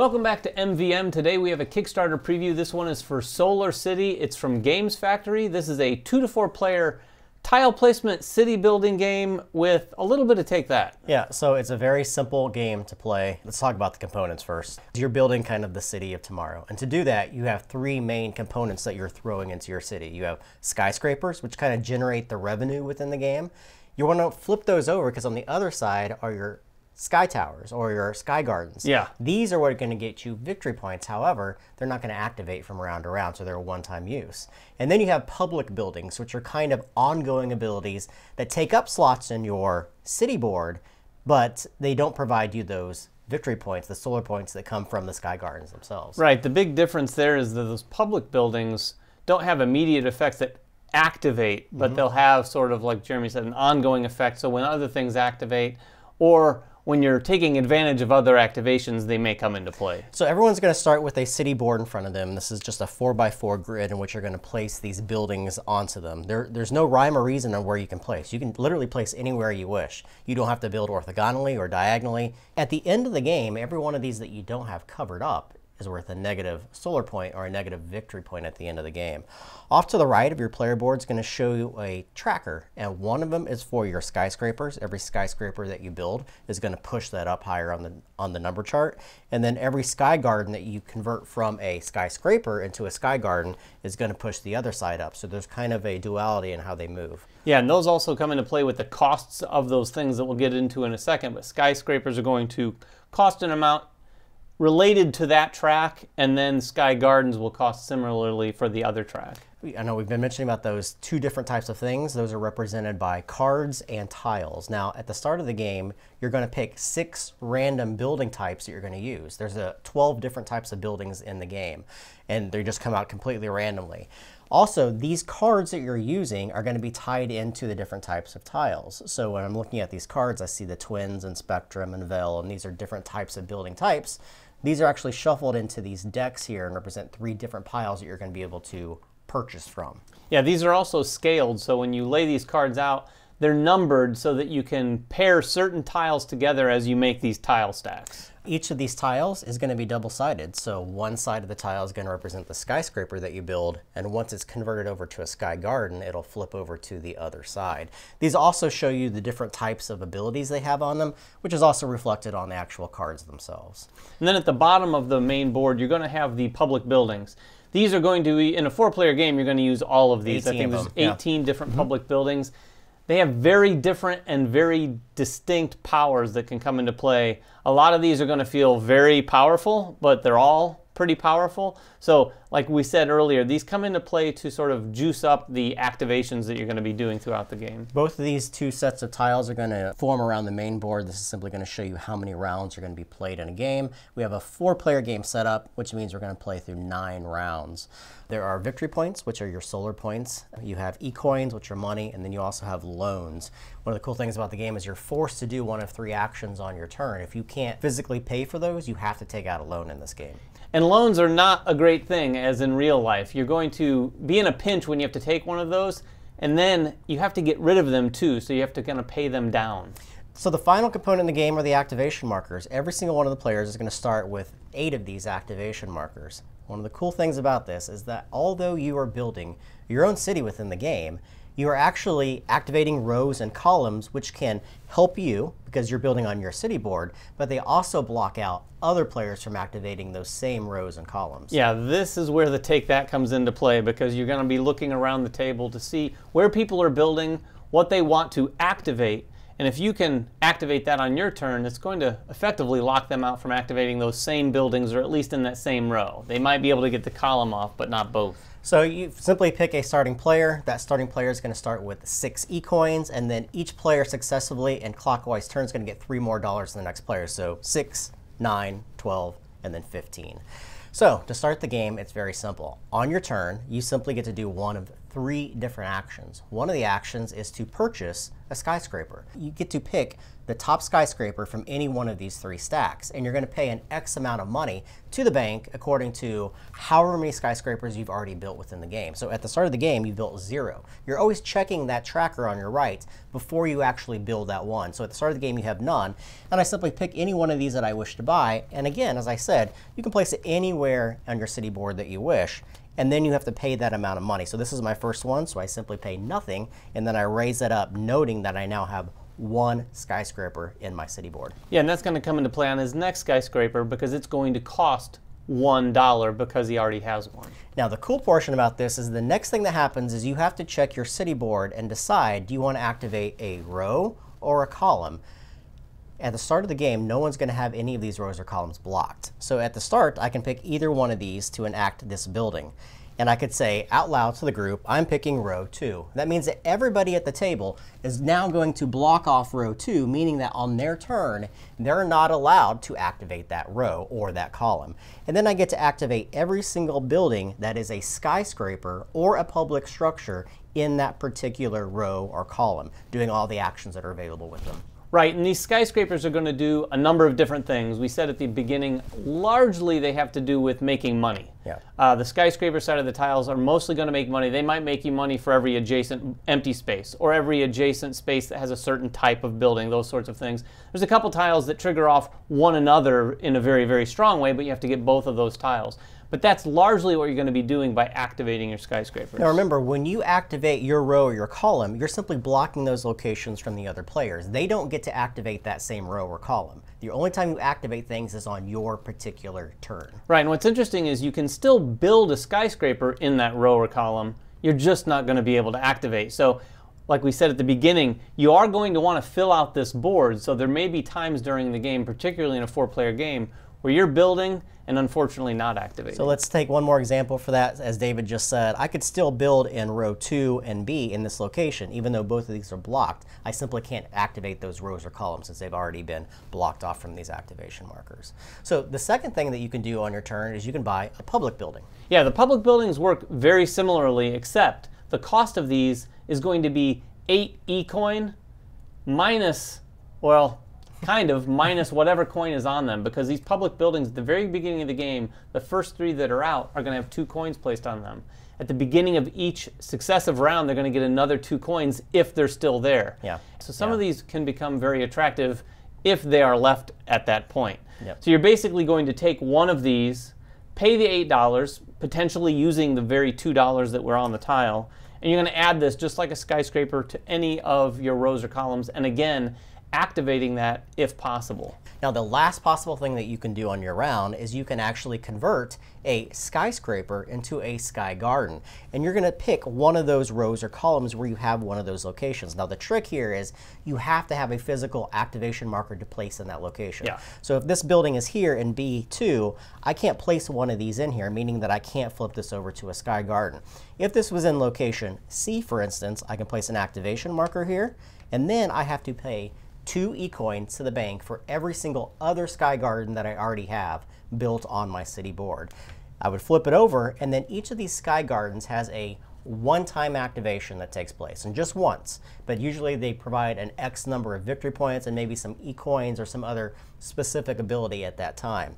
Welcome back to MVM. Today we have a Kickstarter preview. This one is for Solar City. It's from Games Factory. This is a 2 to 4 player tile placement city building game with a little bit of take that. Yeah, so it's a very simple game to play. Let's talk about the components first. You're building kind of the city of tomorrow. And to do that, you have three main components that you're throwing into your city. You have skyscrapers, which kind of generate the revenue within the game. You want to flip those over because on the other side are your sky towers or your sky gardens. Yeah. These are what are going to get you victory points. However, they're not going to activate from round to round, so they're a one-time use. And then you have public buildings, which are kind of ongoing abilities that take up slots in your city board, but they don't provide you those victory points, the solar points that come from the sky gardens themselves. Right. The big difference there is that those public buildings don't have immediate effects that activate, but they'll have sort of, like Jeremy said, an ongoing effect. So when other things activate, or when you're taking advantage of other activations, they may come into play. So everyone's going to start with a city board in front of them. This is just a 4x4 grid in which you're going to place these buildings onto them. There's no rhyme or reason on where you can place. You can literally place anywhere you wish. You don't have to build orthogonally or diagonally. At the end of the game, every one of these that you don't have covered up is worth a negative solar point or a negative victory point at the end of the game. Off to the right of your player board is going to show you a tracker, and one of them is for your skyscrapers. Every skyscraper that you build is going to push that up higher on the number chart, and then every sky garden that you convert from a skyscraper into a sky garden is going to push the other side up. So there's kind of a duality in how they move. Yeah, and those also come into play with the costs of those things that we'll get into in a second, but skyscrapers are going to cost an amount related to that track, and then sky gardens will cost similarly for the other track. I know we've been mentioning about those two different types of things. Those are represented by cards and tiles. Now, at the start of the game, you're going to pick 6 random building types that you're going to use. There's 12 different types of buildings in the game, and they just come out completely randomly. Also, these cards that you're using are going to be tied into the different types of tiles. So when I'm looking at these cards, I see the Twins and Spectrum and Vel, and these are different types of building types. These are actually shuffled into these decks here and represent 3 different piles that you're going to be able to purchase from. Yeah, these are also scaled, so when you lay these cards out, they're numbered so that you can pair certain tiles together as you make these tile stacks. Each of these tiles is going to be double-sided, so one side of the tile is going to represent the skyscraper that you build, and once it's converted over to a sky garden, it'll flip over to the other side. These also show you the different types of abilities they have on them, which is also reflected on the actual cards themselves. And then at the bottom of the main board, you're going to have the public buildings. These are going to be, in a 4-player game, you're going to use all of these. I think there's 18 different public buildings. They have very different and very distinct powers that can come into play. A lot of these are going to feel very powerful, but they're all pretty powerful. So like we said earlier, these come into play to sort of juice up the activations that you're going to be doing throughout the game. Both of these 2 sets of tiles are going to form around the main board. This is simply going to show you how many rounds are going to be played in a game. We have a 4-player game set up, which means we're going to play through 9 rounds. There are victory points, which are your solar points. You have e-coins, which are money, and then you also have loans. One of the cool things about the game is you're forced to do one of 3 actions on your turn. If you can't physically pay for those, you have to take out a loan in this game. And loans are not a great thing as in real life. You're going to be in a pinch when you have to take one of those, and then you have to get rid of them too, so you have to kind of pay them down. So the final component in the game are the activation markers. Every single one of the players is going to start with 8 of these activation markers. One of the cool things about this is that although you are building your own city within the game, you are actually activating rows and columns which can help you because you're building on your city board, but they also block out other players from activating those same rows and columns. Yeah, this is where the take that comes into play because you're going to be looking around the table to see where people are building, what they want to activate, and if you can activate that on your turn, it's going to effectively lock them out from activating those same buildings or at least in that same row. They might be able to get the column off, but not both. So you simply pick a starting player. That starting player is going to start with 6 e-coins, and then each player successively and clockwise turn is going to get $3 more than the next player. So 6, 9, 12, and then 15. So to start the game, it's very simple. On your turn, you simply get to do one of 3 different actions. One of the actions is to purchase a skyscraper. You get to pick the top skyscraper from any one of these 3 stacks, and you're going to pay an X amount of money to the bank according to however many skyscrapers you've already built within the game. So at the start of the game, you built 0. You're always checking that tracker on your right before you actually build that one. So at the start of the game, you have none, and I simply pick any one of these that I wish to buy. And again, as I said, you can place it anywhere on your city board that you wish, and then you have to pay that amount of money. So this is my first one, so I simply pay nothing, and then I raise that up, noting that I now have 1 skyscraper in my city board. Yeah, and that's going to come into play on his next skyscraper because it's going to cost $1 because he already has one. Now the cool portion about this is the next thing that happens is you have to check your city board and decide, do you want to activate a row or a column? At the start of the game, no one's going to have any of these rows or columns blocked. So at the start, I can pick either one of these to enact this building. And I could say out loud to the group, I'm picking row 2. That means that everybody at the table is now going to block off row 2, meaning that on their turn, they're not allowed to activate that row or that column. And then I get to activate every single building that is a skyscraper or a public structure in that particular row or column, doing all the actions that are available with them. Right, and these skyscrapers are going to do a number of different things. We said at the beginning, largely they have to do with making money. Yeah. The skyscraper side of the tiles are mostly going to make money. They might make you money for every adjacent empty space or every adjacent space that has a certain type of building, those sorts of things. There's a couple tiles that trigger off one another in a very, very strong way, but you have to get both of those tiles. But that's largely what you're going to be doing by activating your skyscrapers. Now remember, when you activate your row or your column, you're simply blocking those locations from the other players. They don't get to activate that same row or column. The only time you activate things is on your particular turn. Right, and what's interesting is you can still build a skyscraper in that row or column. You're just not going to be able to activate. So, like we said at the beginning, you are going to want to fill out this board. So there may be times during the game, particularly in a 4-player game, where you're building and unfortunately not activating. So let's take one more example for that. As David just said, I could still build in row 2 and B in this location, even though both of these are blocked. I simply can't activate those rows or columns since they've already been blocked off from these activation markers. So the second thing that you can do on your turn is you can buy a public building. Yeah, the public buildings work very similarly, except the cost of these is going to be 8 E-coin minus, well, kind of minus whatever coin is on them, because these public buildings at the very beginning of the game, the first 3 that are out are going to have 2 coins placed on them. At the beginning of each successive round, they're going to get another 2 coins if they're still there. Yeah. So some of these can become very attractive if they are left at that point. Yep. So you're basically going to take one of these, pay the $8, potentially using the very $2 that were on the tile, and you're going to add this just like a skyscraper to any of your rows or columns, and again, activating that if possible. Now the last possible thing that you can do on your round is you can actually convert a skyscraper into a sky garden. And you're going to pick one of those rows or columns where you have one of those locations. Now the trick here is you have to have a physical activation marker to place in that location. Yeah. So if this building is here in B2, I can't place one of these in here, meaning that I can't flip this over to a sky garden. If this was in location C, for instance, I can place an activation marker here, and then I have to pay 2 E-coins to the bank for every single other sky garden that I already have built on my city board. I would flip it over, and then each of these sky gardens has a one-time activation that takes place, and just once. But usually they provide an X number of victory points and maybe some E-coins or some other specific ability at that time.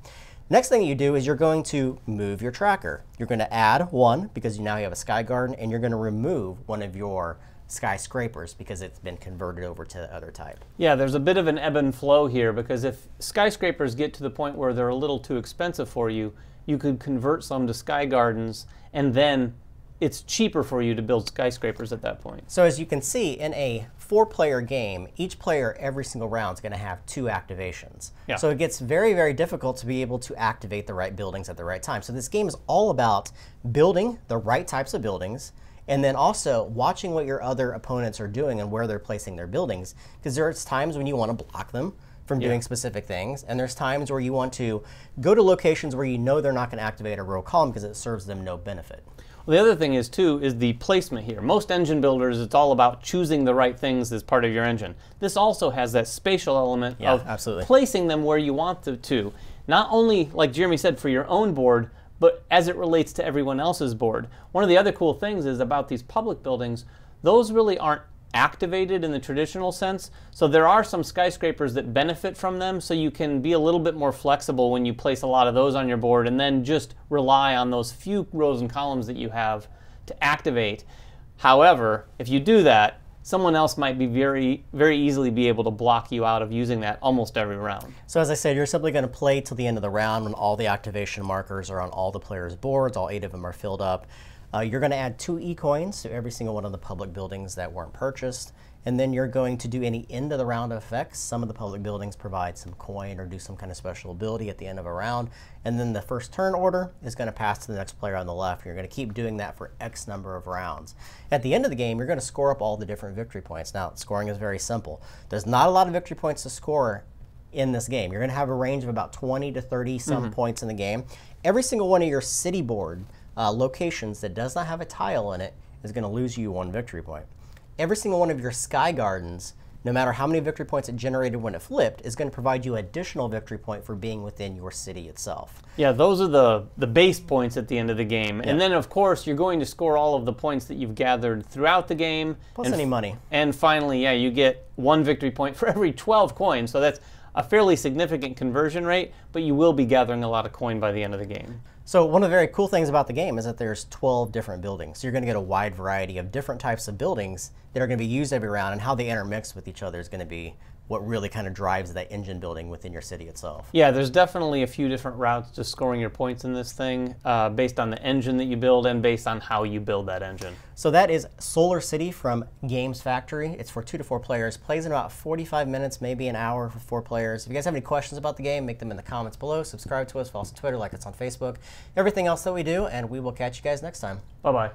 Next thing you do is you're going to move your tracker. You're going to add 1 because you now have a sky garden, and you're going to remove one of your skyscrapers because it's been converted over to the other type. Yeah, there's a bit of an ebb and flow here, because if skyscrapers get to the point where they're a little too expensive for you, you could convert some to sky gardens, and then it's cheaper for you to build skyscrapers at that point. So as you can see, in a 4-player game, each player every single round is going to have 2 activations. Yeah. So it gets very, very difficult to be able to activate the right buildings at the right time. So this game is all about building the right types of buildings, and then also watching what your other opponents are doing and where they're placing their buildings, because there's times when you want to block them from doing specific things, and there's times where you want to go to locations where you know they're not going to activate a row column because it serves them no benefit. Well, the other thing is, too, is the placement here. Most engine builders, it's all about choosing the right things as part of your engine. This also has that spatial element of absolutely placing them where you want them to. Not only, like Jeremy said, for your own board, but as it relates to everyone else's board. One of the other cool things is about these public buildings, those really aren't activated in the traditional sense. So there are some skyscrapers that benefit from them, so you can be a little bit more flexible when you place a lot of those on your board and then just rely on those few rows and columns that you have to activate. However, if you do that, someone else might be very easily be able to block you out of using that almost every round. So as I said, you're simply going to play till the end of the round when all the activation markers are on all the players' boards, all 8 of them are filled up. You're going to add 2 E-coins to every single one of the public buildings that weren't purchased, and then you're going to do any end of the round effects. Some of the public buildings provide some coin or do some kind of special ability at the end of a round, and then the first turn order is going to pass to the next player on the left. You're going to keep doing that for X number of rounds. At the end of the game, you're going to score up all the different victory points. Now, scoring is very simple. There's not a lot of victory points to score in this game. You're going to have a range of about 20 to 30 some points in the game. Every single one of your city board locations that does not have a tile in it is going to lose you 1 victory point. Every single one of your sky gardens, no matter how many victory points it generated when it flipped, is going to provide you additional victory point for being within your city itself. Yeah, those are the base points at the end of the game. Yeah. And then, of course, you're going to score all of the points that you've gathered throughout the game. Plus any money. And finally, yeah, you get 1 victory point for every 12 coins. So that's a fairly significant conversion rate, but you will be gathering a lot of coin by the end of the game. So one of the very cool things about the game is that there's 12 different buildings. So you're going to get a wide variety of different types of buildings that are going to be used every round, and how they intermix with each other is going to be what really kind of drives that engine building within your city itself. Yeah, there's definitely a few different routes to scoring your points in this thing based on the engine that you build and based on how you build that engine. So that is Solar City from Games Factory. It's for 2 to 4 players. Plays in about 45 minutes, maybe an hour for 4 players. If you guys have any questions about the game, make them in the comments below. Subscribe to us, follow us on Twitter, like us on Facebook, everything else that we do, and we will catch you guys next time. Bye-bye.